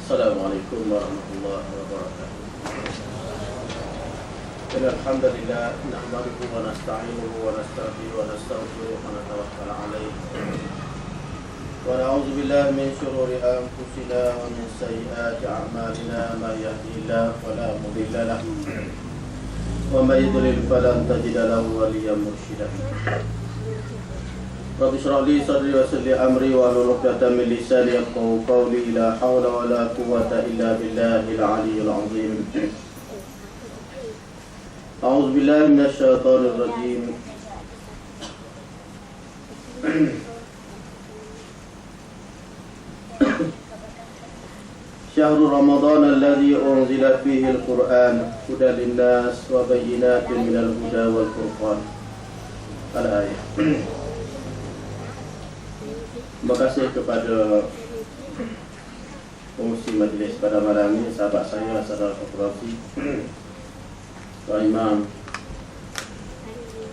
Assalamualaikum warahmatullahi wabarakatuh. Alhamdulillah nahmaduhu wa nasta'inuhu wa nastaghfiruhu wa nastaghfiruhu wa natawakkal 'alaihi wa na'udzu billahi min shururi anfusina wa min sayyiati a'malina may yahdihillahu fala mudilla lahu wa may yudlil falan tajida lahu waliyyan mursyida. Rabbi shrah li sadri wa yassir li amri wa hlul 'uqdatam min lisani yafqahu qawli. La haula wa la quwwata illa billahil 'aliyyil 'azim. A'udzu billahi minasy syaithanir rajim. Syahrul Ramadan alladzi unzila fihi al-Qur'an hudan lin-nas wa bayyinatin minal huda wal furqan. Al-ayah. Terima kasih kepada pengurusi majlis pada malam ini, sahabat saya, saudara fotografi, Tuan Imam,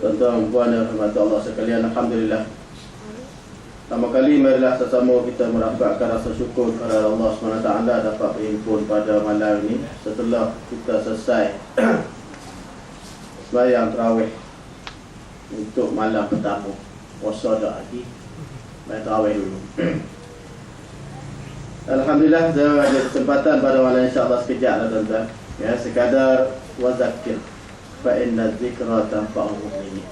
tuan-tuan, puan dan rahmat Allah sekalian. Alhamdulillah, pertama kali marilah sesama kita merapatkan rasa syukur kepada Allah SWT dapat berhimpun pada malam ini setelah kita selesai sembahyang tarawih untuk malam pertama. Puasa dah lagi, main tarawih dulu. Alhamdulillah, saya ada kesempatan pada malam insya-Allah sekejap lah tuan-tuan. Ya, sekadar wazakir fa inna dzikra tanfa'ul mu'minin.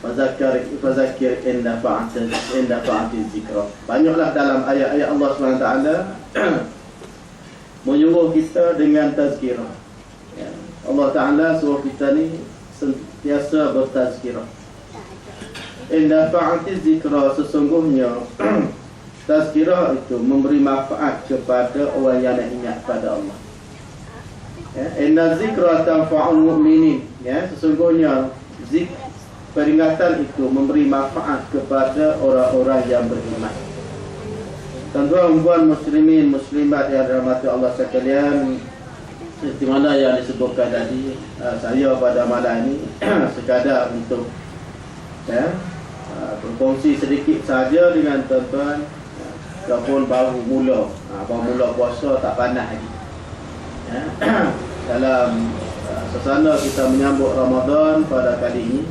Fazakir inna fa'atiz dzikra. Banyaklah dalam ayat-ayat Allah SWT menyuruh kita dengan tazkirah. Ya, Allah Ta'ala suruh kita ni sentiasa bertazkirah. Inna fa'atiz dzikra, sesungguhnya tazkirah itu memberi manfaat kepada orang yang nak ingat pada Allah. Ya, inna zikra tanfa'ul mu'minin. Ya, sesungguhnya peringatan itu memberi manfaat kepada orang-orang yang beriman. Tuan-tuan muslimin muslimat yang dirahmati Allah sekalian, seperti mana yang disebutkan tadi, saya pada malam ini sekadar untuk berkongsi sedikit saja dengan tuan-tuan. Walaupun baru mula puasa, tak panas lagi. Ya. Dalam suasana kita menyambut Ramadan pada kali ini,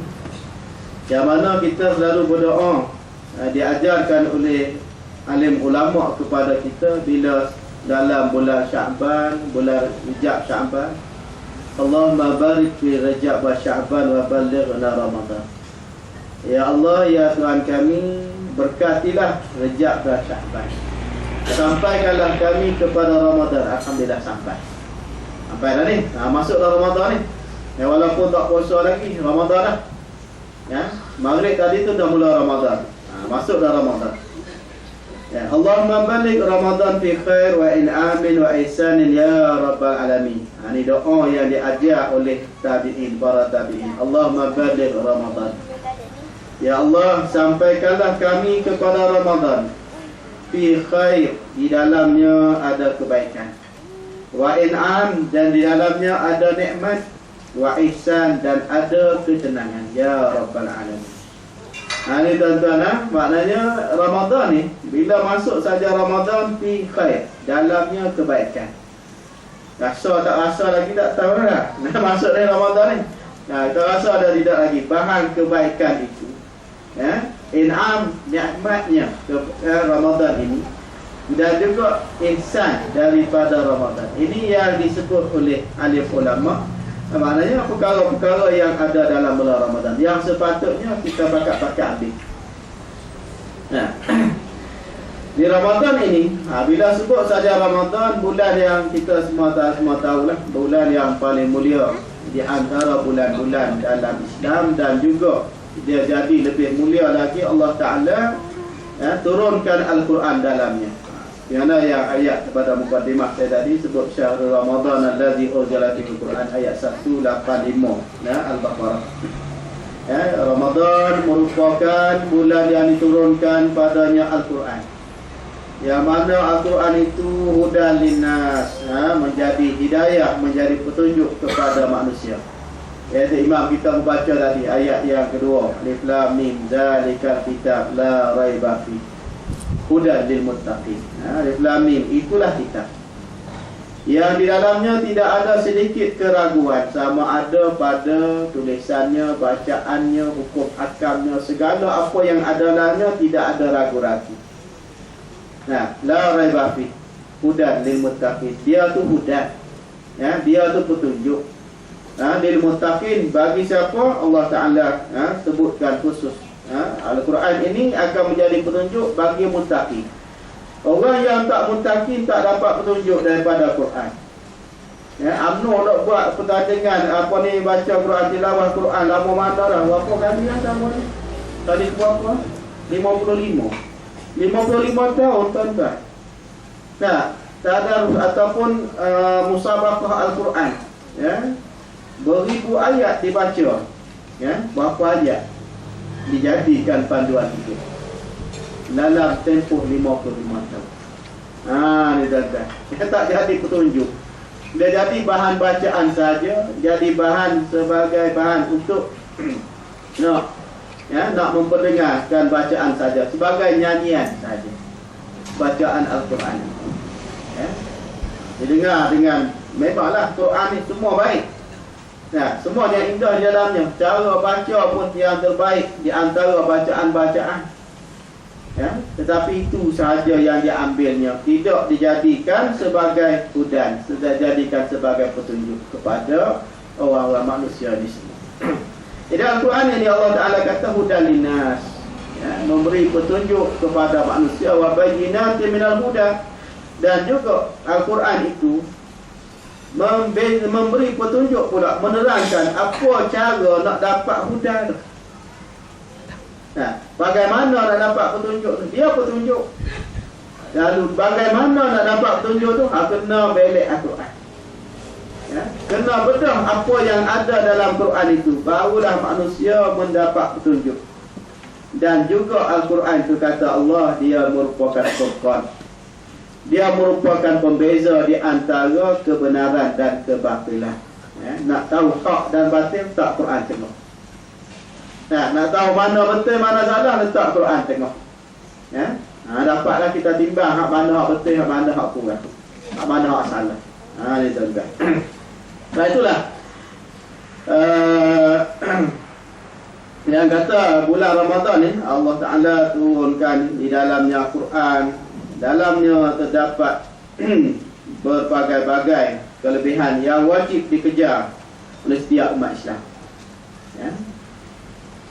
yang mana kita selalu berdoa, diajarkan oleh alim ulama kepada kita bila dalam bulan Sya'ban, bulan Rejab Sya'ban, Allahumma barik fi Rejab wa Sya'ban wa ballighna Ramadan. Ya Allah, ya Tuhan kami, berkatilah Rejab dan Sya'ban, sampaikanlah kami kepada Ramadan. Alhamdulillah sampai dah ni. Masuklah Ramadan ni. Ya, walaupun tak puasa lagi, Ramadan dah. Ya, maghrib tadi tu dah mula Ramadan. Masuk dah Ramadan. Ya, Allahumma baligh Ramadan fi khair wa in'amin wa ihsanin ya rabbal alamin. Ini doa yang diajar oleh tabi'in, para tabi'in. Allahumma baligh Ramadan. Ya Allah, sampaikanlah kami kepada Ramadan fi khair, di dalamnya ada kebaikan, wa in'am, dan di dalamnya ada nikmat, wa ihsan, dan ada ketenangan ya rabbal alamin. Ini tuan-tuan, maknanya Ramadan ni bila masuk saja Ramadan fi khair, dalamnya kebaikan. Rasa tak rasa lagi tak tahu dah. Masuk dari Ramadan ni. Kita rasa ada tidak lagi bahan kebaikan itu. Ya, in'am, nikmatnya Ramadan ini, dan juga ihsan daripada Ramadan. Ini yang disebut oleh alim ulama, maknanya perkara-perkara yang ada dalam bulan Ramadan yang sepatutnya kita pakat-pakat ambil. Nah, di Ramadan ini, bila sebut saja Ramadan, bulan yang kita semua tahulah, bulan yang paling mulia di antara bulan-bulan dalam Islam, dan juga dia jadi lebih mulia lagi. Allah Ta'ala turunkan Al-Quran dalamnya. Yang mana yang ayat pada mukadimah saya tadi sebut Syahrul Ramadan alladzi unzila fihi al-Quran, ayat 185 Al-Baqarah. Ramadan merupakan bulan yang diturunkan padanya Al-Quran, yang mana Al-Quran itu hudan linnas, menjadi hidayah, menjadi petunjuk kepada manusia. Iaitu Imam kita membaca tadi ayat yang kedua, Alif Lam Mim, zalikal kitab la raiba fi. hudan lil muttaqin. Alif lam mim, itulah kitab yang di dalamnya tidak ada sedikit keraguan, sama ada pada tulisannya, bacaannya, hukum akamnya, segala apa yang ada dalamnya tidak ada ragu-ragu. Nah, la raiba fi, hudan lil muttaqin. Dia tu hudan, ya, dia tu petunjuk. Lil muttaqin, bagi siapa Allah Taala sebutkan khusus. Al-Quran ini akan menjadi petunjuk bagi muttaqin. Orang yang tak muttaqin tak dapat petunjuk daripada Quran. Ya, UMNO nak buat pertandingan apa ni, baca Quran, tilawah Quran, lama mana dah? Berapa kali dah sama ni? Tadi berapa? 55 tahun tuan-tuan. Nah, tadarus ataupun musabaqah Al-Quran, ya. Beribu ayat dibaca. Ya, berapa ayat dijadikan panduan hidup dalam tempoh 55 tahun. Ni tuan-tuan. Dia tak jadi petunjuk. Dia jadi bahan bacaan saja, jadi bahan sebagai bahan untuk nak memperdengarkan bacaan saja, sebagai nyanyian saja. Bacaan Al-Quran. Ya. Didengar dengan, memanglah Quran ni semua baik. Nah, semua yang indah di dalamnya. Cara baca pun yang terbaik di antara bacaan-bacaan. Ya, tetapi itu sahaja yang diambilnya, tidak dijadikan sebagai hudan, tidak dijadikan sebagai petunjuk kepada orang-orang manusia di sini. Jadi Al-Quran ini Allah Ta'ala kata hudan linnas, ya, memberi petunjuk kepada manusia, wa bayyinatin minal huda. Dan juga Al-Quran itu memberi petunjuk pula, menerangkan apa cara nak dapat hudan. Nah, bagaimana nak dapat petunjuk tu? Dia petunjuk. Lalu bagaimana nak dapat petunjuk tu? Kena belik Al-Quran. Ya, kena bedah apa yang ada dalam Quran itu, barulah manusia mendapat petunjuk. Dan juga Al-Quran itu kata Allah, dia merupakan furqan. Dia merupakan pembeza di antara kebenaran dan kebatilan. Ya, nak tahu hak dan batil, tak Quran tengok. Nak tahu mana betul mana salah, letak Quran tengok. Ya, dapatlah kita timbang hak mana hak betul, hak mana hak kurang, hak mana hak salah. Ni tuan-tuan. Nah, itulah yang kata bulan Ramadan ni Allah Ta'ala turunkan di dalamnya Quran. Dalamnya terdapat berbagai-bagai kelebihan yang wajib dikejar oleh setiap umat Islam. Ya.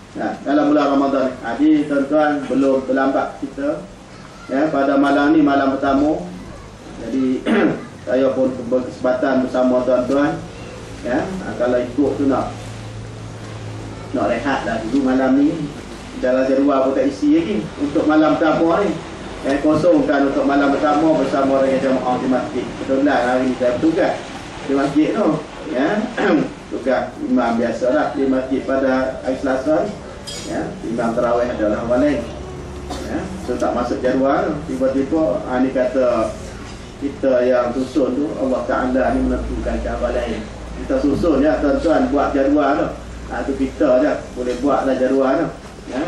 Nah, dalam bulan Ramadan. Jadi tuan-tuan, belum terlambat kita. Ya, pada malam ni malam pertama. Jadi saya pun berkesempatan bersama tuan-tuan. Ya, kalau ikut tu nak rehat dah dulu malam ni. Dalam jadual pun tak isi lagi untuk malam pertama ni. Kosongkan untuk malam pertama bersama dengan jemaah di masjid. Kebetulan hari ni saya bertugas di masjid tu. Ya, tugas imam biasalah di masjid pada hari Selasa ni. Ya, imam tarawih adalah orang lain. Ya, so tak masuk jadual. Tiba-tiba ni kata kita yang susun tu, Allah Ta'ala ni menentukan cara lain. Kita susun ya tuan-tuan, buat jadual tu. Tu kita je boleh buatlah jadual tu. Ya.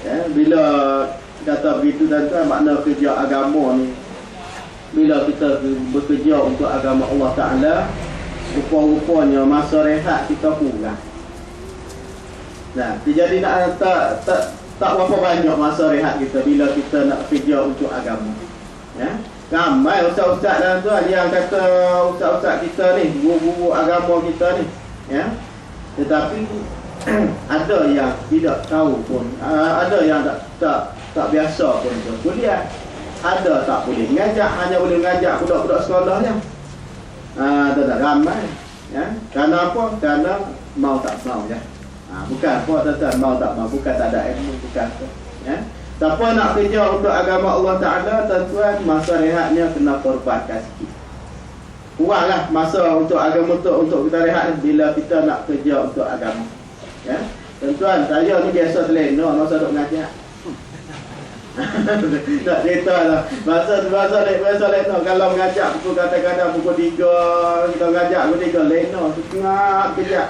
Ya, bila kata begitu tuan-tuan, makna kerja agama ni, bila kita bekerja untuk agama Allah Ta'ala, rupa-rupanya masa rehat kita kurang. Nah, jadi tak berapa banyak masa rehat kita bila kita nak kerja untuk agama. Ya, ramai ustaz-ustaz dan tuan yang kata ustaz-ustaz kita ni, guru-guru agama kita ni, ya, tetapi ada yang tidak tahu pun, ada yang tak biasa pun kuliah, ada tak boleh ngajak, hanya boleh ngajak budak-budak sekolah je. Tak ramai. Ya, kerana apa? Kerana mau tak mau ya. Bukan apa tuan-tuan, mau tak mau, bukan tak ada ilmu, bukan apa. Ya. Siapa nak kerja untuk agama Allah Ta'ala, tuan-tuan, masa rehatnya kena korbankan sikit. Kuranglah masa untuk agama, untuk kita rehat bila kita nak kerja untuk agama. Ya. Tuan-tuan, saya ni biasa terlena masa duk ngajak. Tak cerita lah. Masa lena kalau mengajak pukul kadang-kadang pukul 3, kita mengajak pukul 3 lena, setengah kejap.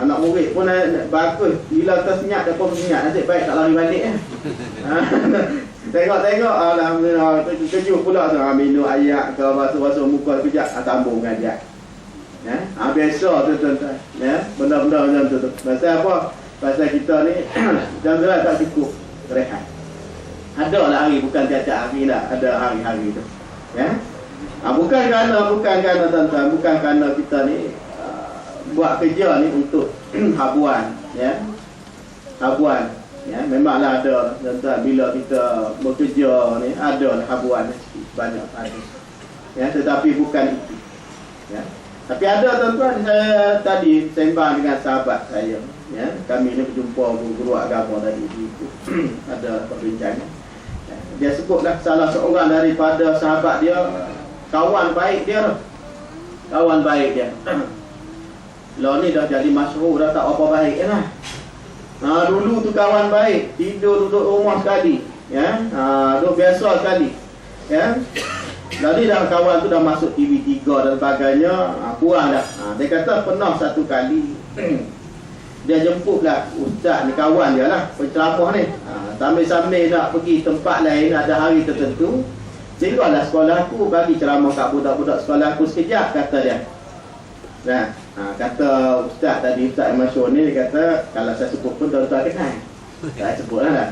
Anak murid pun bagus. Bila tersenyap, dia pun senyap. Nasib baik tak lari balik. Tengok-tengok, alhamdulillah, kejut pula tu. Minum ayak ke, basuh-basuh muka sekejap, sambung ngajar. Biasa tu tuan-tuan. Benda-benda macam tu. Pasal apa? Pasal kita ni, jangan tak cukup rehat. Ada lah hari, bukan tiap-tiap hari lah. Ada hari-hari tu. Bukan kerana tuan-tuan, bukan kerana kita ni buat kerja ni untuk habuan, habuan, memanglah ada tuan-tuan, bila kita bekerja ni ada habuan banyak ada, tetapi bukan itu, tapi ada tuan-tuan. Saya tadi sembang dengan sahabat saya, kami ni berjumpa guru agama tadi itu ada perbincangan. Dia sebutlah salah seorang daripada sahabat dia, kawan baik dia. Lah ni dah jadi masyhur, dah tak apa baik lah. Dulu tu kawan baik, tidur duduk rumah sekali, duduk biasa sekali, Jadi dah kawan tu dah masuk TV3 dan sebagainya, kurang dah. Dia kata pernah satu kali dia jemputlah ustaz ni, kawan dia lah, penceramah ni. Sambil-sambil nak pergi tempat lain, ada hari tertentu, tinggallah sekolah aku, bagi ceramah kat budak-budak sekolah aku sekejap, kata dia. Kata ustaz tadi, Ustaz yang masyhur ni, dia kata kalau saya sebut pun tuan-tuan kenal. Saya sebut lah.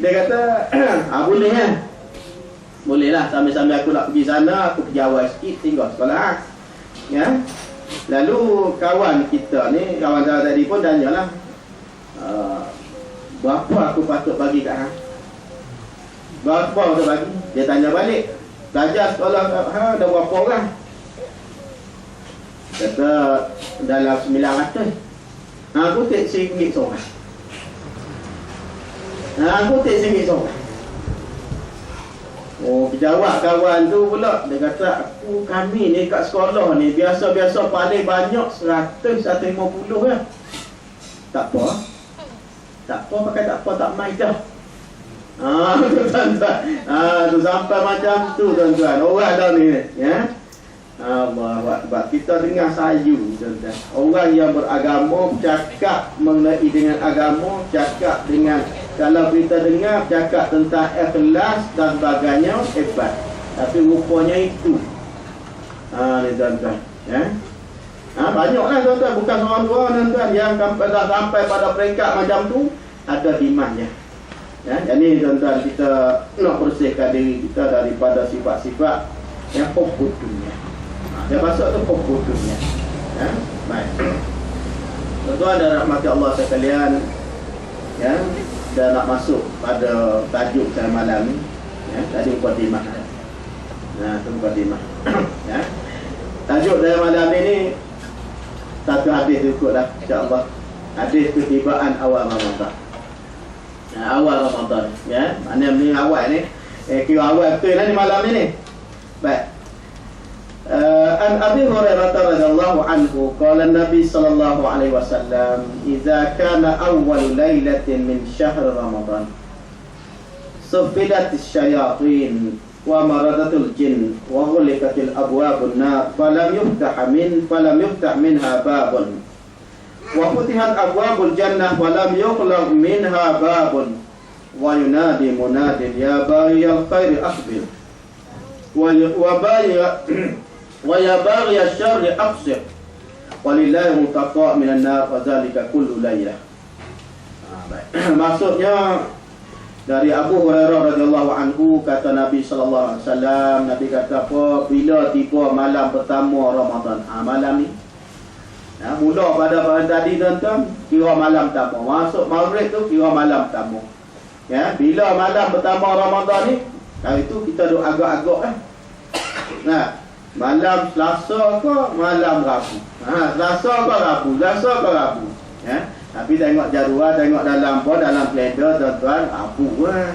Dia kata boleh kan? Boleh lah, sambil-sambil aku nak pergi sana, aku pergi awal sikit, tinggal sekolah. Lalu kawan kita ni, kawan saya tadi pun tanyalah, berapa aku patut bagi kat hang? Berapa patut bagi? Dia tanya balik, belajar sekolah ada berapa orang? Kata dalam 900. Aku tak RM1 seorang. Aku tak RM1 seorang. Jawab kawan tu pula, dia kata kami ni kat sekolah ni biasa-biasa paling banyak 100-150 lah. Tak apa, pakai tak apa, tak main dah. Tuan-tuan, tu sampai macam tu tuan-tuan. Orang dah ni, Allah Akbar. Kita dengar sayu, tuan-tuan. Orang yang beragama cakap mengenai dengan agama, cakap dengan, kalau kita dengar cakap tentang ikhlas dan sebagainya, hebat. Tapi rupanya itu. Ni tuan-tuan, banyaklah tuan-tuan, bukan seorang dua tuan-tuan yang dah sampai pada peringkat macam tu, ada dimanya. Jadi tuan-tuan, kita nak bersihkan diri kita daripada sifat-sifat yang hubud dunia. Dia masuk tu hubud dunia. Baik. Tuan-tuan dan rahmati Allah sekalian, dah nak masuk pada tajuk saya malam ni. Tadi mukadimah. Tu mukadimah. Tajuk saya malam ni satu hadis ikutlah, insya-Allah. Hadis ketibaan awal Ramadan. Awal Ramadan, mana ni awal ni? Kira awal betul lah ni malam ni. Baik. An Abi Hurairah radhiyallahu anhu qala Nabi sallallahu alaihi wasallam, "Idza kana awwal lailatin min syahr Ramadan, sufilat asy-syayatin wa maradatul jin wa ghulikatil abwabun nar, falam yuftah minha babun. Wa futihat abwabul jannah wa lam yughlaq minha babun. Wa yunadi munadin ya baghiyal khairi aqbil. Wa ya baghiyal syarri aqsir. Walillahi mutaqa minan nar wa zalika kullu lailah." Maksudnya dari Abu Hurairah radhiyallahu anhu, kata Nabi sallallahu alaihi wasallam, Nabi kata apa? Bila tiba malam pertama Ramadan, malam ni mula pada tadi tuan-tuan, kira malam pertama. Masuk maghrib tu kira malam pertama. Bila malam pertama Ramadan ni, hari tu kita duk agak-agak malam Selasa ke malam Rabu. Selasa ke Rabu. Tapi tengok jadual, tengok dalam kalender tuan-tuan, Rabu lah.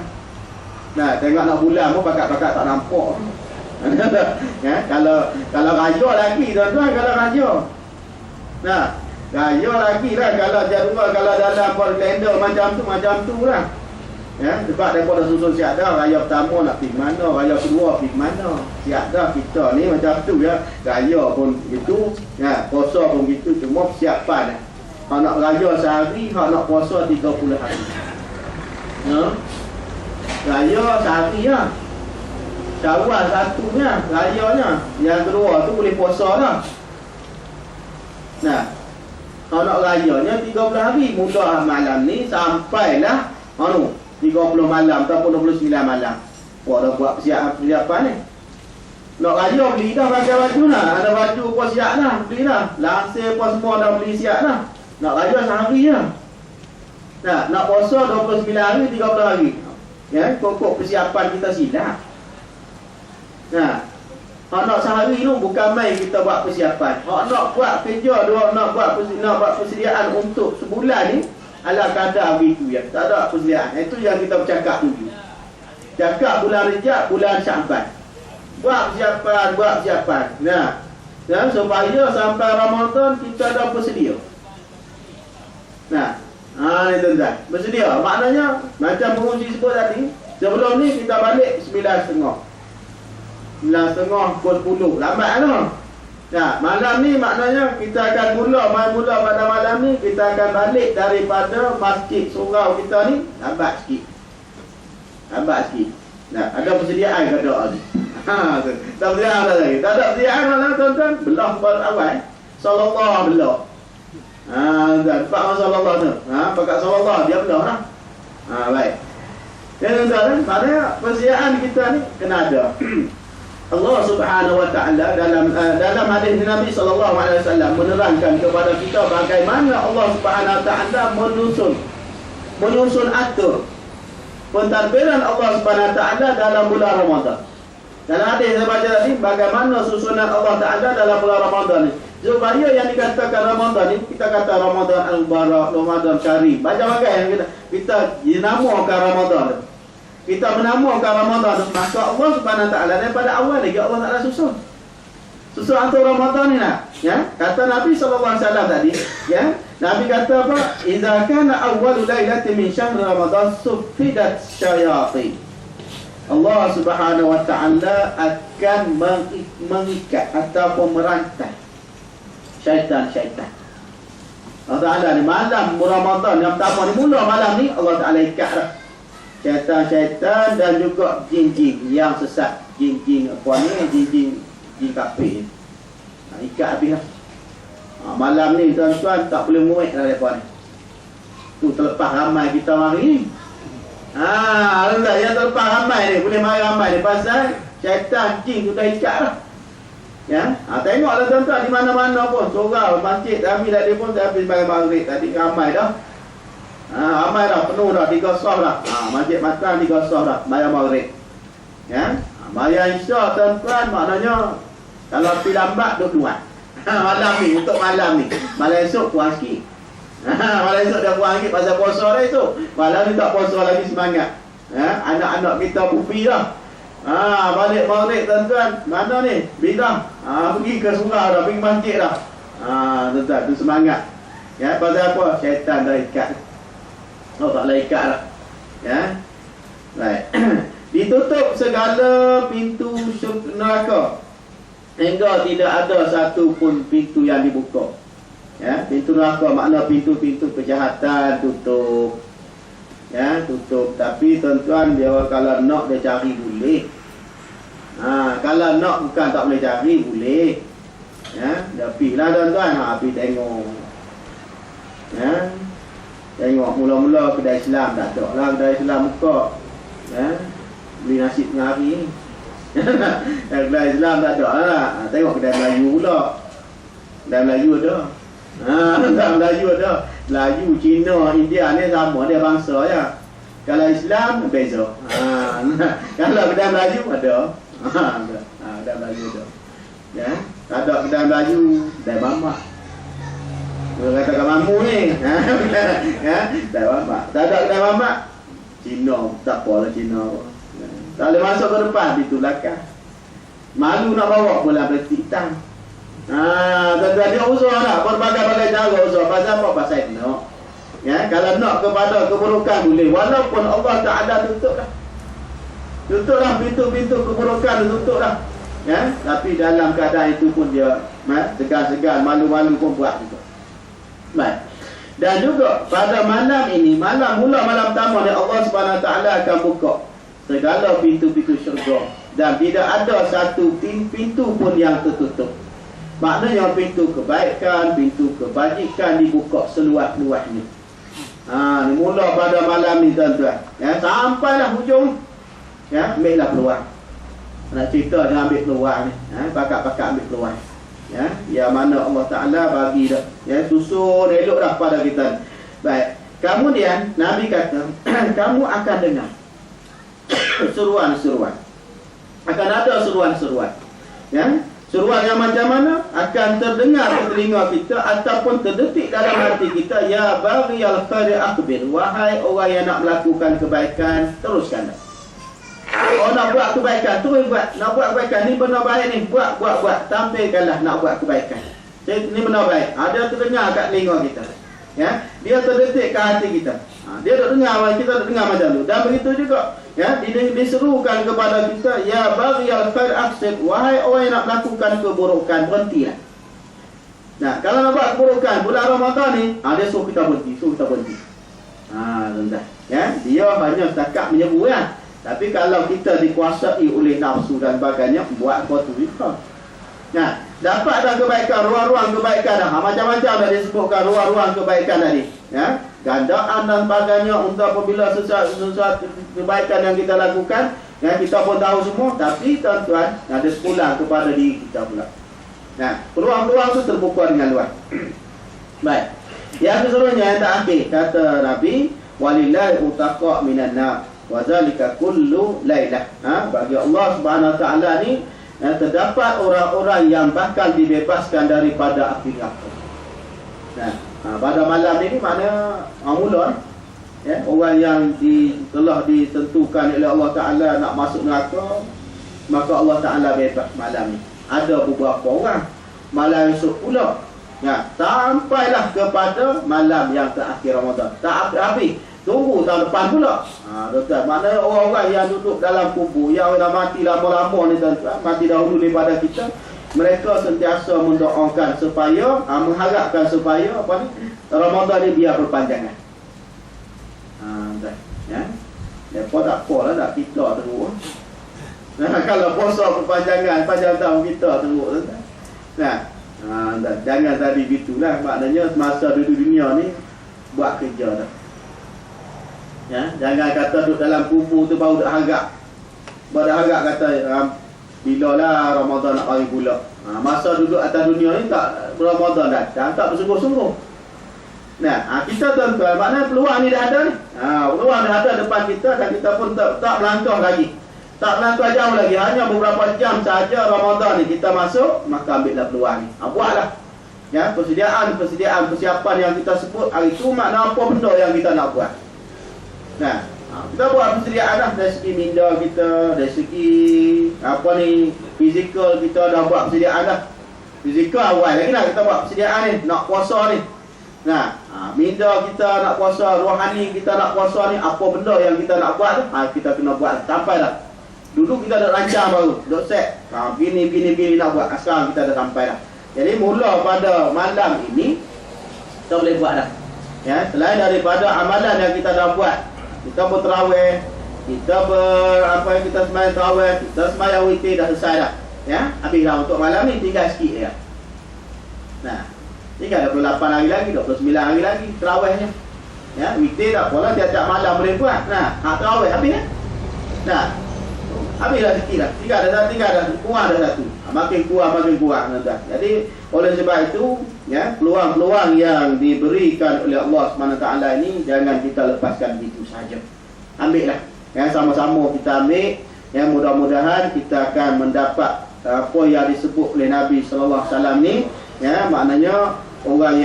Tengok nak bulan pun pakat-pakat tak nampak. Kalau raya lagi tuan-tuan, kalau raya. Raya lagi lah, kalau jadual, kalau dalam kalender macam tu lah. Ya, sebab daripada susun siap dah, raya pertama nak pergi mana, raya kedua pergi mana. Siap dah kita ni macam tu ya. Raya pun gitu, ya, puasa pun gitu, cuma persiapan. Hak nak raya sehari, hak nak puasa 30 hari. Ya. Raya sehari ya. Syawal satunya, rayanya. Yang kedua tu boleh puasa dah. Nah, hak nak rayanya 30 hari, mudah malam ni sampailah 30 malam ataupun 29 malam. Wah, dah buat persiapan ni. Nak raya beli dah pakai baju dah. Ada baju pun siap dah, beli dah. Langsir pun semua dah beli siap dah. Nak raya sehari je. Nah, nak puasa 29 hari, 30 hari. Ya, pokok persiapan kita silap. Nah, hak nak sehari tu bukan main kita buat persiapan. Hak nak buat kerja, nak buat persediaan untuk sebulan ni ala kadar begitu ya. Tak ada persediaan. Itu yang kita bercakap dulu. Cakap bulan Rejab, bulan Syaban. Buat persiapan. Nah, dan supaya sampai Ramadan kita dah bersedia. Nah, ni tuan-tuan. Bersedia. Maknanya macam penguji sebut tadi, sebelum ni kita balik 9.30. 9.30 pukul 10. Lambat lah. Nah, malam ni maknanya kita akan mula pada malam ni kita akan balik daripada masjid surau kita ni lambat sikit. Nah, ada persediaan ke doa ni? Tak persediaan dah lagi. Tak ada persediaan lah tuan-tuan. Belah awal. Sallallahu belah. Pak sallallahu tu. Pakat sallallahu dia belah lah. Baik. Ya tuan-tuan, maknanya persediaan kita ni kena ada. Allah Subhanahu wa taala dalam hadis Nabi sallallahu alaihi wasallam menerangkan kepada kita bagaimana Allah Subhanahu wa taala menyusun atur pentadbiran Allah Subhanahu wa taala dalam bulan Ramadan. Dalam hadis saya baca tadi bagaimana susunan Allah taala dalam bulan Ramadan ni. Supaya yang dikatakan Ramadan ni kita kata Ramadan al-Mubarak, Ramadan Karim. Macam-macam yang kita dinamakan Ramadan. Kita menamakan Ramadan, maka Allah Subhanahu wa taala daripada awal lagi Allah Taala susun antar Ramadan ni nak. Ya, kata Nabi sallallahu alaihi wasallam tadi, ya. Nabi kata apa? Idza kana awwalu lailatin min syahr Ramadan suffidat syayatin. Allah Subhanahu wa taala akan mengikat ataupun merantai syaitan. Allah Taala ni malam Ramadan yang pertama ni mula malam ni Allah Taala ikat dah. Syaitan dan juga jin-jin yang sesat. Jin-jin apa ni? Jin kafir. Ikat habis lah. Malam ni tuan-tuan tak boleh muat dah mereka ni. Tu terlepas ramai kita hari ni. Yang terlepas ramai ni, boleh mari ramai ni pasal syaitan jin tu dah ikat lah. Ya, tengoklah tuan-tuan di mana-mana pun surau masjid kami tadi pun dah habis maghrib tadi ramai dah. Ramai dah, penuh dah, 3 sah dah. Masjid makan 3 sah dah, bayar maghrib. Ya, bayar isyak tuan-tuan, maknanya kalau pergi lambat, duduk luar. Malam ni, untuk malam ni. Malam esok puas sikit. Malam esok dah puas sikit pasal puasa dah esok. Malam ni tak puasa lagi semangat. Anak-anak kita pupi dah. Balik maghrib tuan-tuan, mana ni? Bidah. Pergi ke surau dah, pergi masjid dah. Tuan-tuan, tu semangat. Ya, pasal apa? Syaitan dah ikat. Oh, tak boleh ikat lah. Ya. Baik. Ditutup segala pintu neraka hingga tidak ada satu pun pintu yang dibuka. Ya, pintu neraka makna pintu-pintu kejahatan tutup. Ya, tutup. Tapi tuan-tuan dia kalau nak dia cari boleh. Kalau nak bukan tak boleh cari boleh. Ya, dah pergilah tuan-tuan. Pergi tengok. Ya. Tengok mula-mula kedai Islam tak ada lah, kedai Islam buka. Ya. Beli nasi tengah hari ni. Kedai Islam tak ada lah. Tengok kedai Melayu pula. Kedai Melayu ada. Kedai Melayu ada. Melayu, Cina, India ni sama, dia bangsa ya. Kalau Islam beza. Kalau kedai Melayu ada. Kedai Melayu ada. Ya. Tak ada kedai Melayu, kedai mamak. Dia kata kat mamu ni. Ya, kedai mamak. Tak ada kedai mamak. Cina, tak apalah Cina. Tak boleh masuk ke depan, itu belakang. Malu nak bawa bola plastik hitam. Tuan-tuan dia usaha lah, berbagai-bagai cara usaha. Pasal apa? Pasal nak. Ya, kalau nak kepada keburukan boleh, walaupun Allah Taala tutuplah pintu-pintu keburukan, tutuplah. Ya, tapi dalam keadaan itu pun dia segan-segan, malu-malu pun buat juga. Baik. Dan juga pada malam ini, malam pertama ni Allah Subhanahu Wa Taala akan buka segala pintu-pintu syurga dan tidak ada satu pintu pun yang tertutup. Maknanya pintu kebaikan, pintu kebajikan dibuka seluas-luasnya. Ni mula pada malam ni tuan-tuan. Ya, sampailah hujung. Ya, ambillah peluang. Nak cerita dia ambil peluang ni. Pakat-pakat ambil peluang. Ya, yang mana Allah Taala bagi dah. Ya, susun elok dah pada kita. Baik. Kemudian Nabi kata, kamu akan dengar seruan-seruan. Akan ada seruan-seruan. Ya, seruan yang macam mana akan terdengar ke telinga kita ataupun terdetik dalam hati kita. Ya baghiyal khairi akhbir, wahai orang yang nak melakukan kebaikan, teruskan. Oh, nak buat kebaikan, terus buat. Nak buat kebaikan, ni benar baik ni, buat. Tampilkanlah nak buat kebaikan. Ni benar baik. Ada terdengar kat telinga kita. Ya, dia terdetik ke hati kita. Dia tak dengar, kita tak dengar macam tu. Dan begitu juga, ya, diserukan kepada kita, ya baghiyal khair aqsid, wahai orang yang nak melakukan keburukan, berhentilah. Nah, kalau nak buat keburukan bulan Ramadan ni, dia suruh kita berhenti. Rendah. Ya, dia hanya setakat menyeru ya. Tapi kalau kita dikuasai oleh nafsu dan sebagainya, buat apa tu kita. Nah, dapat dah kebaikan, ruang-ruang kebaikan dah. Macam-macam dah disebutkan ruang-ruang kebaikan tadi. Ya, gandaan dan sebagainya untuk apabila sesuatu kebaikan yang kita lakukan, ya, kita pun tahu semua. Tapi tuan-tuan, ada sepulang kepada diri kita pula. Nah, peluang-peluang tu terbuka dengan luas. Baik. Yang seterusnya yang terakhir kata Nabi, walillahi utaqa minan nar wa zalika kullu lailah. Bagi Allah Subhanahu Wa Taala ni terdapat orang-orang yang bakal dibebaskan daripada api neraka. Nah, pada malam ini mana mula ya, orang yang telah ditentukan oleh Allah Taala nak masuk neraka, maka Allah Taala bebas malam ni. Ada beberapa orang malam esok pula. Ya, sampailah kepada malam yang terakhir Ramadan. Tak habis. Tunggu tahun depan pula. Tuan-tuan, maknanya orang-orang yang duduk dalam kubur, yang dah mati lama-lama ni tuan-tuan, mati dahulu daripada kita, mereka sentiasa mendoakan supaya, mengharapkan supaya apa ni, Ramadan ni biar berpanjangan. Ya. Mereka tak apalah nak kita teruk. Kalau puasa berpanjangan, panjang tahun kita teruk. Jangan tadi gitulah. Maknanya masa duduk dunia ni buat kerja dah. Ya, jangan kata duduk dalam kubur tu baru dak harap. Baru harap kata bilalah Ramadan nak mari pula. Masa duduk atas dunia ni tak Ramadan datang, tak bersungguh-sungguh. Nah, kita tuan-tuan, maknanya peluang ni dah ada ni. Peluang dah ada depan kita dan kita pun tak melangkah lagi. Tak melangkah jauh lagi, hanya beberapa jam saja Ramadan ni kita masuk, maka ambillah peluang ni. Buatlah. Ya, persiapan yang kita sebut hari tu, makna apa benda yang kita nak buat. Nah, kita buat persediaan dah dari segi minda kita, dari segi apa ni, fizikal kita dah buat persediaan dah. Fizikal awal lagi nak kita buat persediaan ni, nak puasa ni. Nah, minda kita nak puasa, rohani kita nak puasa ni, apa benda yang kita nak buat tu, kita kena buat sampai dah. Dulu kita dah rancang baru, dah set. Bini nak buat, sekarang kita dah sampai dah. Jadi mula pada malam ini kita boleh buat dah. Ya, selain daripada amalan yang kita dah buat, kita berterawih, kita kita sembahyang tarawih, kita sembahyang witir dah selesai dah. Ya, habis dah untuk malam ni, tinggal sikit ya. Nah, tinggal 28 hari lagi, 29 hari lagi tarawihnya. Ya, witir tak apalah, tiap-tiap malam boleh buat. Nah, tarawih habis ya. Nah, habis dah sikit dah. Tinggal dah kurang dah satu. Makin kurang tuan. Jadi oleh sebab itu, ya, peluang-peluang yang diberikan oleh Allah SWT ini jangan kita lepaskan begitu saja. Ambillah. Ya, sama-sama kita ambil. Ya, mudah-mudahan kita akan mendapat apa yang disebut oleh Nabi sallallahu alaihi wasallam ni, ya, maknanya orang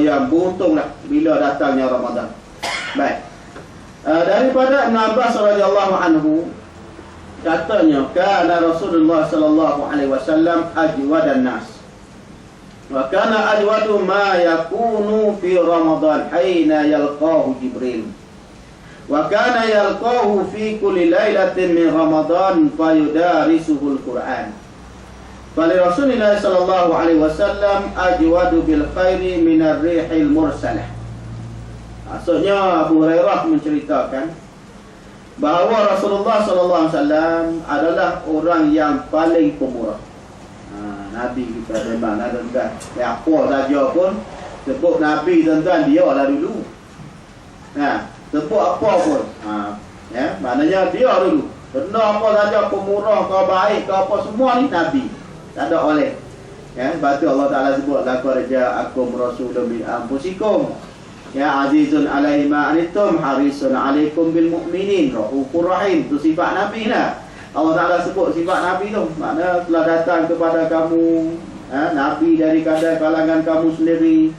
yang beruntunglah bila datangnya Ramadan. Baik. Daripada Ibn Abbas radhiyallahu anhu, katanya kana Rasulullah sallallahu alaihi wasallam ajwadan nas. Wa kana ajwadu ma yakunu fi Ramadan hina yalqahu Jibril. Wa kana yalqahu fi kulli lailatin min Ramadan fayudarisuhu al-Qur'an. Fali Rasulullah sallallahu alaihi wasallam ajwadu bil khairi min ar-rihil mursalah. Maksudnya Abu Hurairah menceritakan bahawa Rasulullah sallallahu alaihi wasallam adalah orang yang paling pemurah. Nabi kita memang ada tuan. Apa saja pun sebut Nabi tuan-tuan dia lah dulu. Sebut apa pun. Ya, maknanya dia dulu. Benda apa saja pemurah ke baik ke apa semua ni Nabi. Tak ada oleh. Ya, sebab tu Allah Taala sebut laqad ja'akum rasulun min anfusikum. Ya azizun alaihi ma anittum harisun alaikum bil mu'minin raufur rahim. Tu sifat Nabi lah. Allah Ta'ala sebut sifat Nabi tu. Maknanya telah datang kepada kamu Nabi dari kalangan kamu sendiri,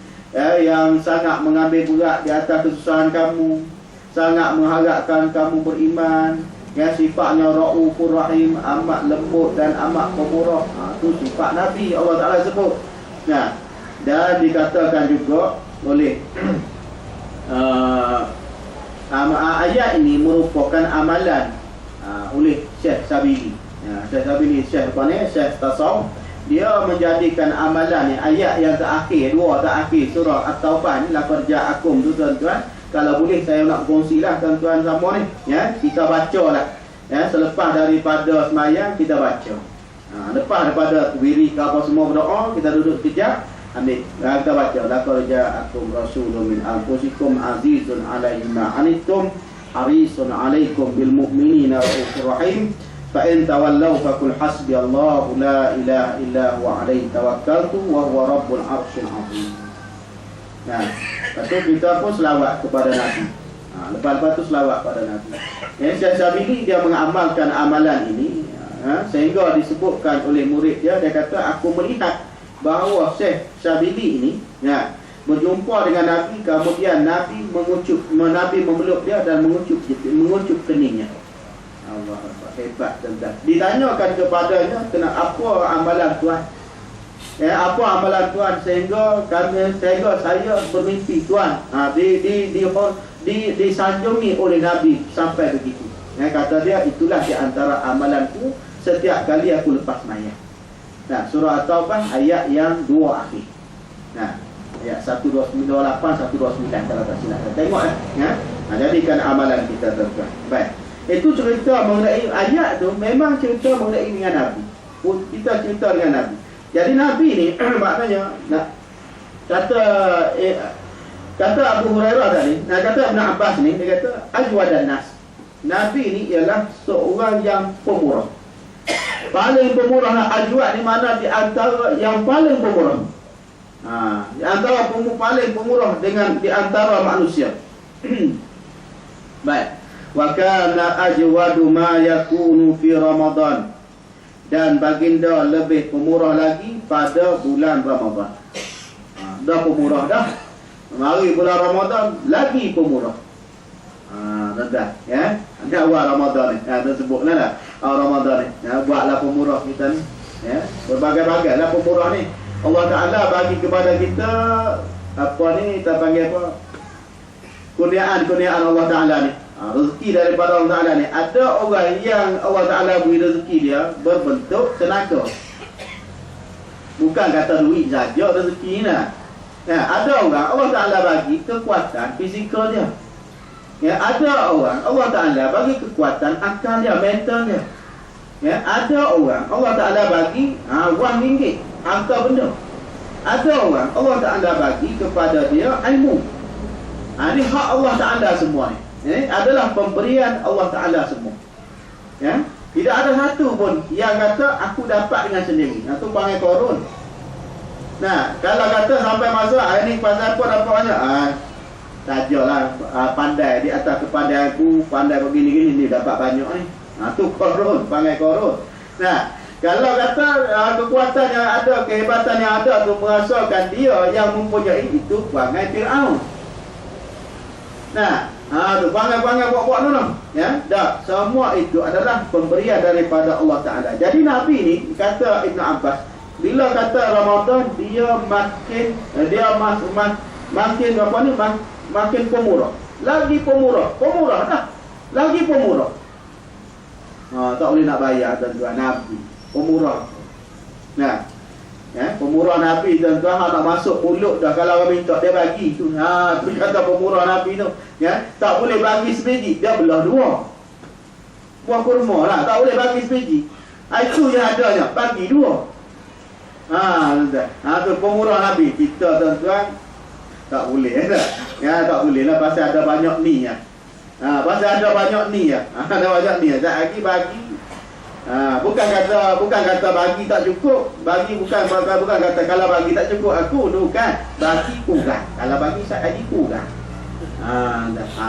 yang sangat mengambil berat di atas kesusahan kamu, sangat mengharapkan kamu beriman. Ya, sifatnya raufur rahim, amat lembut dan amat pemurah. Itu sifat Nabi Allah Ta'ala sebut. Nah, dan dikatakan juga oleh ayat ini merupakan amalan oleh Syekh Sabili. Syekh Sabili, Syekh apa ni? Syekh Tasawuf. Dia menjadikan amalan ni, ayat yang terakhir, dua terakhir surah At-Taubah ni, laqad ja'akum tu tuan-tuan. Kalau boleh saya nak kongsilah tuan-tuan sama ni, ya, kita bacalah. Ya, selepas daripada semayang kita baca. Lepas daripada wirid ke apa semua berdoa, kita duduk sekejap, ambil. Kita baca laqad ja'akum rasulun min anfusikum azizun 'alaihi ma 'anittum harisun 'alaikum bil mu'minina raufur rahim. Fa in tawallaw faqul hasbiyallahu la ilaha illa huwa 'alaihi tawakkaltu wa huwa rabbul 'arsyil 'azim. Nah, lepas tu kita pun selawat kepada Nabi. Lepas tu selawat kepada Nabi. Syekh Sabili dia mengamalkan amalan ini, sehingga disebutkan oleh murid dia, dia kata aku melihat bahawa Syekh Sabili ini berjumpa dengan Nabi, kemudian Nabi memeluk dia dan mengucup keningnya. Allah hebat tuan-tuan. Ditanyakan kepadanya apa amalan Tuhan. Apa amalan Tuhan sehingga saya bermimpi Tuhan disanjungi oleh Nabi sampai begitu. Kata dia, itulah di antara amalanku setiap kali aku lepas mayat. Nah, surah At-Taubah ayat yang 2 akhir. Nah, ayat 128 129 kalau tak silap. Tengok jadikan amalan kita tuan-tuan. Baik. Itu cerita mengenai ayat tu, memang cerita mengenai dengan Nabi. Kita cerita dengan Nabi. Jadi Nabi ni maknanya kata Abu Hurairah tadi, kata Ibn Abbas ni, dia kata ajwadan nas. Nabi ni ialah seorang yang pemurah. Paling pemurah lah. Ajwad ni mana di antara yang paling pemurah. Di antara paling pemurah dengan di antara manusia. Baik. Wa kana ajwadu ma yakunu fi Ramadan. Dan baginda lebih pemurah lagi pada bulan Ramadan. Dah pemurah dah. Mari bulan Ramadan lagi pemurah. Dah ya. Ada awal Ramadan ni. Dah sebutlah dah. Ramadan ni. Buatlah pemurah kita ni. Ya. Berbagai-bagai lah pemurah ni. Allah Ta'ala bagi kepada kita apa ni, kita panggil apa? Kurniaan Allah Ta'ala ni. Rezeki daripada Allah Ta'ala ni. Ada orang yang Allah Ta'ala beri rezeki dia berbentuk tenaga. Bukan kata duit saja rezeki ni lah. Ada orang Allah Ta'ala bagi kekuatan fizikal dia. Ada orang Allah Ta'ala bagi kekuatan akal dia, mental dia. Ada orang Allah Ta'ala bagi wang ringgit, harta benda. Ada orang Allah Ta'ala bagi kepada dia ilmu. Ini hak Allah Ta'ala semua ni. Adalah pemberian Allah Ta'ala semua. Tidak ada satu pun yang kata aku dapat dengan sendiri. Itu panggil korun. Nah, kalau kata sampai masa ini pasal apa dapat banyak, sajalah pandai di atas kepandaianku, pandai begini-gini ni dapat banyak ni. Itu korun, panggil korun. Nah, kalau kata kekuatan yang ada, kehebatan yang ada tu merasakan dia yang mempunyai, itu panggil Fir'aun. Nah, tu panggil buat-buat tu lah. Dah, semua itu adalah pemberian daripada Allah Ta'ala. Jadi Nabi ni, kata Ibn Abbas, Bila kata Ramadan, dia makin makin apa ni, makin pemurah. Lagi pemurah dah. Lagi pemurah. Tak boleh nak bayar tuan-tuan, Nabi pemurah. Nah, pemurah Nabi tuan-tuan, nak masuk mulut dah kalau orang minta dia bagi tu. Tu kata pemurah Nabi tu. Tak boleh bagi sebiji, dia belah dua. Buah kurma lah, tak boleh bagi sebiji. Itu yang adanya, bagi dua. Tu pemurah Nabi. Kita tuan-tuan tak boleh tak boleh lah, pasal ada banyak ni ya. Pasal ada banyak ni ya. Ada banyak ni ya. Tak bagi. Bukan kata bagi tak cukup. Bagi bukan kata kalau bagi tak cukup aku tu kan. Bagi kurang. Kalau bagi lagi kurang.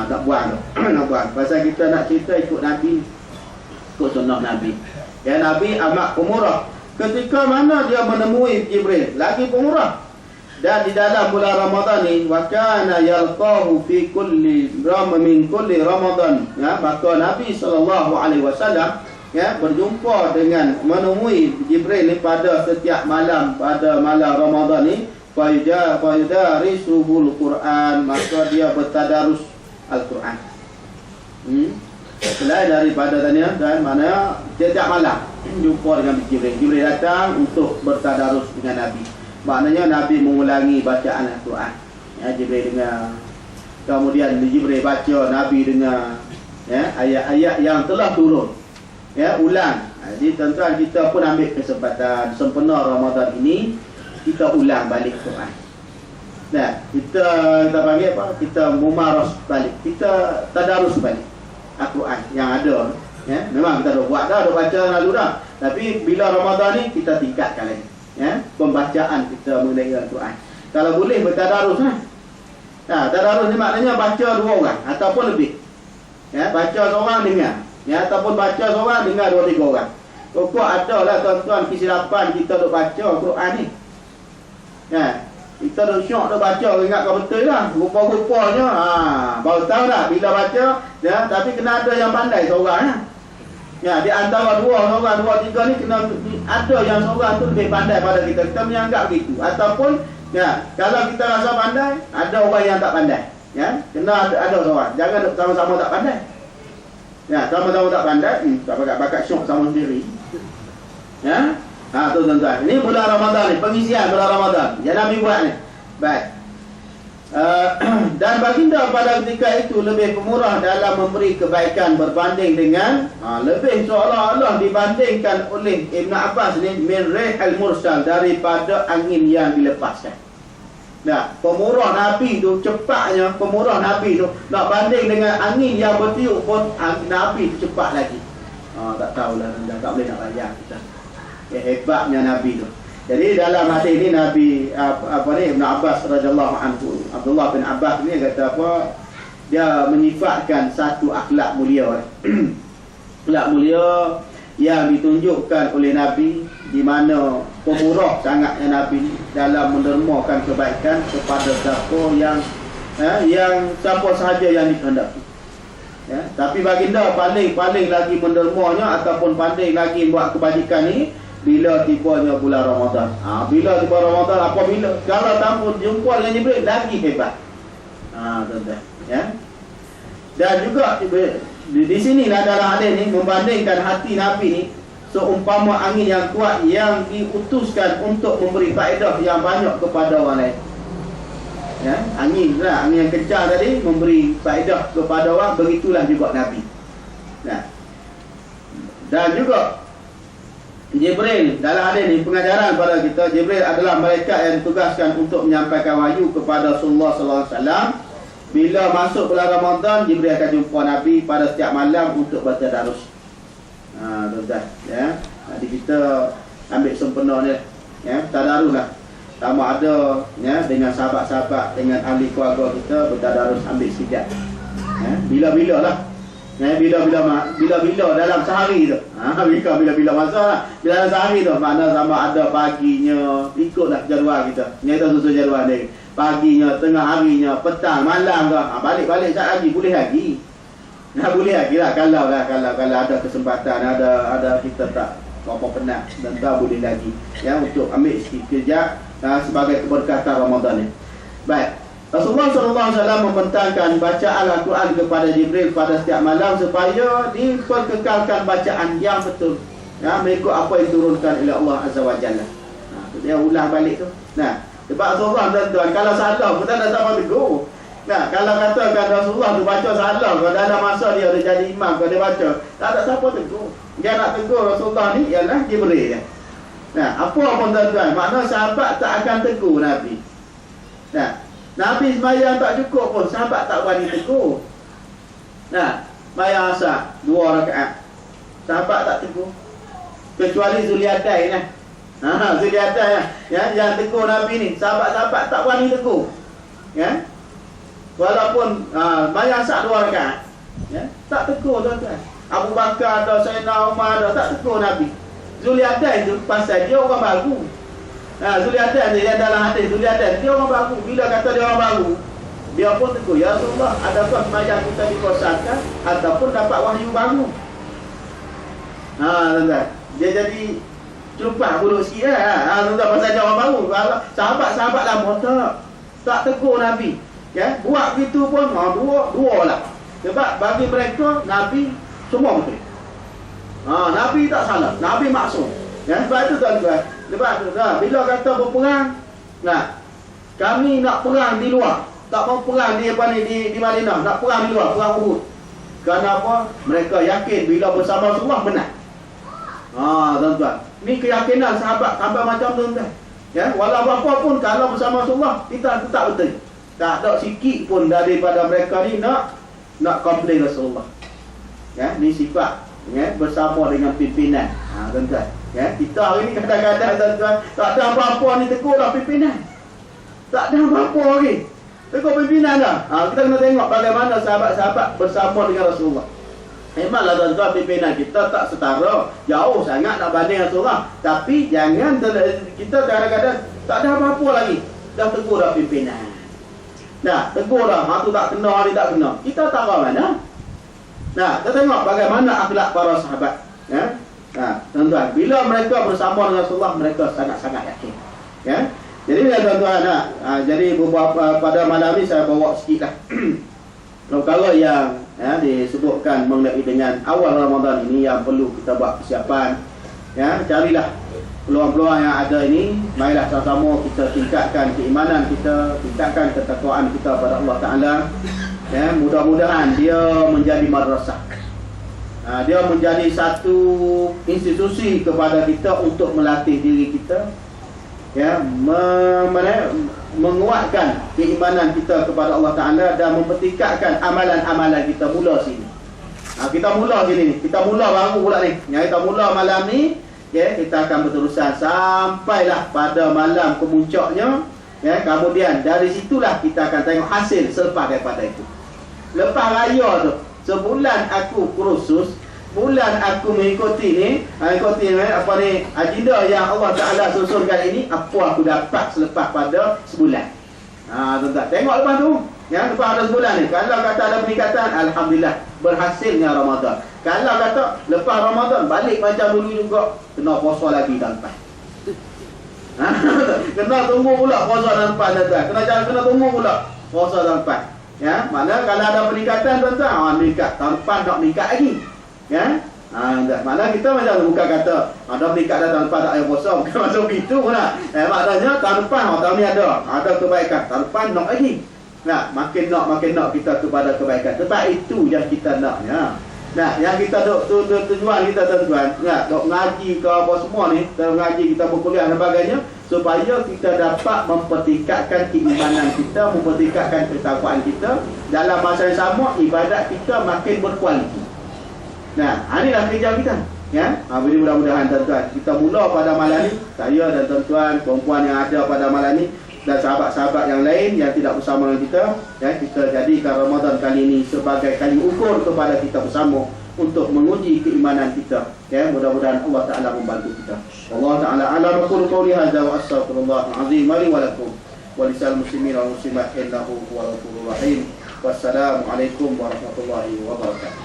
Tak buat tu. Nak buat. Pasal kita nak cerita ikut Nabi, ikut sunnah Nabi. Nabi amat pemurah. Ketika mana dia menemui Jibril, lagi pemurah. Dan di dalam bulan Ramadan ni, wa kana yalqahu fi kulli min kulli Ramadan, maka Nabi SAW berjumpa dengan, menemui Jibril ni pada setiap malam, pada malam Ramadan ni, fayudarisuhul Quran, maka dia bertadarus Al-Quran. Selain daripada tanya, dan mana setiap malam jumpa dengan Jibril. Jibril datang untuk bertadarus dengan Nabi. Maknanya Nabi mengulangi bacaan Al-Quran. Jibril dengar. Kemudian Jibril baca, Nabi dengar. Ayat-ayat yang telah turun. Ulang. Jadi tuan-tuan, kita pun ambil kesempatan sempena Ramadan ini, kita ulang balik Quran. Kita panggil apa? Kita mumaras balik. Kita tadarus balik Al-Quran yang ada. Memang kita dah buat dah, dah baca lalu dah. Tapi bila Ramadan ni, kita tingkatkan lagi. Pembacaan kita mengenai Al-Quran. Kalau boleh bertadarus tadarus ni maknanya baca dua orang ataupun lebih. Baca seorang dengar. Ataupun baca seorang dengar dua tiga orang. Pokok ada lah tuan-tuan kesilapan kita duk baca Al-Quran ni. Kita duk syok duk baca, ingat kau betul lah. Rupa-rupanya baru tahu dah bila baca. Tapi kena ada yang pandai seorang di antara seorang, dua, tiga ni kena ada yang seorang tu lebih pandai pada kita. Kita menyanggap begitu. Ataupun kalau kita rasa pandai, ada orang yang tak pandai. Kena ada seorang. Jangan sama-sama tak pandai. Sama-sama tak pandai, tak bakat syok sama sendiri. Tu tuan-tuan. Ini bulan Ramadan ni, pengisian bulan Ramadan yang Nabi buat ni. Baik. Dan baginda pada ketika itu lebih pemurah dalam memberi kebaikan berbanding dengan lebih seolah-olah dibandingkan oleh Ibn Abbas ni min rihal mursal, daripada angin yang dilepaskan. Pemurah Nabi tu, cepatnya pemurah Nabi tu nak banding dengan angin yang bertiup pun, Nabi tu cepat lagi. Tak tahulah, tak boleh nak bayar kita. Hebatnya Nabi tu. Jadi dalam hadis ini Nabi Ibn Abbas radhiyallahu anhu, Abdullah bin Abbas ni kata apa? Dia menyifatkan satu akhlak mulia. Akhlak mulia yang ditunjukkan oleh Nabi, di mana pemurah sangatnya Nabi dalam mendermakan kebaikan kepada siapa yang siapa sahaja yang dikehendaki. Tapi baginda paling lagi mendermanya ataupun pandai lagi buat kebajikan ni bila tibanya bulan Ramadan. Bila tiba Ramadan, apabila kalau tanpa jumpa dengan Jibril, lagi hebat. Tuan-tuan. Dan juga di sini dalam hadis ni membandingkan hati Nabi ni seumpama angin yang kuat yang diutuskan untuk memberi faedah yang banyak kepada orang lain. Angin yang kencang tadi memberi faedah kepada orang, begitulah juga Nabi. Dan juga Jibril dalam hadis ni pengajaran pada kita, Jibril adalah malaikat yang ditugaskan untuk menyampaikan wahyu kepada Rasulullah sallallahu alaihi wasallam. Bila masuk bulan Ramadan, Jibril akan jumpa Nabi pada setiap malam untuk bertadarus. Tuan-tuan, Jadi kita ambil sempena ni, tadaruslah. Sama ada dengan sahabat-sahabat, dengan ahli keluarga kita bertadarus, ambil sekejap. Bila-bila lah. Bila-bila dalam sehari tu. Bila-bila masa lah. Bila dalam sehari tu, mana sama ada paginya, ikutlah jadual kita. Kita susun jadual dia. Paginya, tengah harinya, petang, malam ke. Balik-balik saat lagi, boleh lagi. Boleh lagi lah. Kalau ada kesempatan, ada kita tak berapa penat dan tak boleh lagi ya untuk ambil sikit kejap sebagai keberkatan Ramadan ni. Baik, Rasulullah SAW membentangkan bacaan Al-Quran kepada Jibril pada setiap malam supaya diperkekalkan bacaan yang betul ya, mengikut apa yang diturunkan oleh Allah Azza wa Jalla. Dia ulang balik tu. Nah, sebab Rasulullah tuan-tuan, kalau salah kita tak sama tegur. Nah, kalau katakan Rasulullah tu baca salah, kalau ada masa dia jadi imam, kalau dia baca, tak ada siapa tegur. Dia nak tegur Rasulullah ni ialah Jibril ya. Nah, apa pun tuan-tuan, makna sahabat tak akan tegur Nabi. Nah, Nabi sembahyang tak cukup pun sahabat tak berani tegur. Nah, sembahyang asar 2 rakaat. Sahabat tak tegur. Kecuali Zuliadai lah. Zuliadai ya, yang tegur Nabi ni, sahabat-sahabat tak berani tegur. Ya. Walaupun sembahyang asar 2 rakaat. Ya, tak tegur tuan-tuan. Abu Bakar ada, Sayyidina Umar ada, tak tegur Nabi. Zuliadai tu pasal dia orang baru. Zuliadai yang dalam hadis Zuliadai dia orang baru. Bila kata dia orang baru, dia pun tegur, ya Rasulullah, adakah sembahyang kita dikosakan ataupun dapat wahyu baru? Tuan-tuan, dia jadi celupak buruk sikit tuan-tuan, pasal dia orang baru. Kalau sahabat-sahabat lama tak tegur Nabi. Ya, buat begitu pun dua lah. Sebab bagi mereka Nabi semua betul. Nabi tak salah, Nabi maksum. Ya, sebab itu tuan-tuan, sebab tu bila kata berperang, kami nak perang di luar, tak mau perang di di Madinah, nak perang di luar, perang Uhud. Kenapa? Mereka yakin bila bersama Rasulullah menang. Tuan-tuan, ni keyakinan sahabat sampai macam tu tuan. Ya, walau apa pun kalau bersama Rasulullah kita tetap betul. Tak ada sikit pun daripada mereka ni nak komplain Rasulullah. Ya, ni sifat ya, bersama dengan pimpinan. Tuan-tuan, ya, kita hari ni kadang-kadang tuan-tuan tak ada apa-apa ni tegurlah pimpinan. Tak ada apa-apa lagi. Tegur pimpinan dah. Kita kena tengok bagaimana sahabat-sahabat bersama dengan Rasulullah. Memanglah tuan-tuan, pimpinan kita tak setara, jauh sangat nak banding Rasulullah. Tapi jangan kita kadang-kadang tak ada apa-apa lagi. Dah tegur dah pimpinan. Dah tegur dah, tu tak kena, ni tak kena. Kita tak tahu mana. Kita tengok bagaimana akhlak para sahabat. Ya. Tuan-tuan, bila mereka bersama dengan Rasulullah, mereka sangat-sangat yakin. Ya. Jadi tuan-tuan, jadi beberapa pada malam ni saya bawa sikit lah. Kalau yang disebutkan mengenai dengan awal Ramadan ini yang perlu kita buat persiapan. Ya, carilah peluang-peluang yang ada ini. Marilah sama-sama kita tingkatkan keimanan kita, tingkatkan ketakwaan kita pada Allah Ta'ala. Ya, mudah-mudahan dia menjadi madrasah. Dia menjadi satu institusi kepada kita untuk melatih diri kita. Ya, menguatkan keimanan kita kepada Allah Ta'ala dan mempertingkatkan amalan-amalan kita mula sini. Kita mula sini, kita mula baru pula ni. Yang kita mula malam ni, ya, kita akan berterusan sampailah pada malam kemuncaknya. Ya, kemudian dari situlah kita akan tengok hasil selepas daripada itu. Lepas raya tu, sebulan aku kursus, bulan aku mengikuti ni, apa ni, agenda yang Allah Ta'ala susunkan ini, apa aku dapat selepas pada sebulan. Tuan-tuan, tengok lepas tu. Ya, lepas ada sebulan ni, kalau kata ada peningkatan, alhamdulillah, berhasilnya Ramadan. Kalau kata lepas Ramadan balik macam dulu juga, kena puasa lagi tahun depan. Kena tunggu pula puasa tahun depan, tuan-tuan. Kena tunggu pula puasa tahun depan. Ya, mana kalau ada peningkatan tuan-tuan, meningkat tahun depan nak meningkat lagi. Ya, mana kita macam bukan kata ada meningkat dah tahun depan tak payah puasa, bukan macam itu pun lah. Maknanya tahun depan, tahun ni ada kebaikan, tahun depan nak lagi. Makin nak kita kepada kebaikan. Sebab itu yang kita nak ya. Yang kita tujuan kita tuan-tuan, dok ngaji ke apa semua ni, kita ngaji, kita berkuliah dan sebagainya, supaya kita dapat mempertingkatkan keimanan kita, mempertingkatkan ketakwaan kita. Dalam masa yang sama, ibadat kita makin berkualiti. Inilah kerja kita. Ya, jadi mudah-mudahan tuan-tuan, kita mula pada malam ni, saya dan tuan-tuan, perempuan yang ada pada malam ni, dan sahabat-sahabat yang lain yang tidak bersama dengan kita, ya, kita jadikan Ramadan kali ini sebagai kali ukur kepada kita bersama untuk menguji keimanan kita. Ya, mudah-mudahan Allah Ta'ala membantu kita. Allah Ta'ala ala aqulu qawli hadza wa astaghfirullahal azim li wa lakum wa lisal muslimin wal muslimat innahu huwal ghafurur rahim. Wassalamualaikum warahmatullahi wabarakatuh.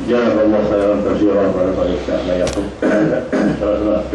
Jazakallah khairan katsiran pada Pak Ustaz Yaqub. Salah-salah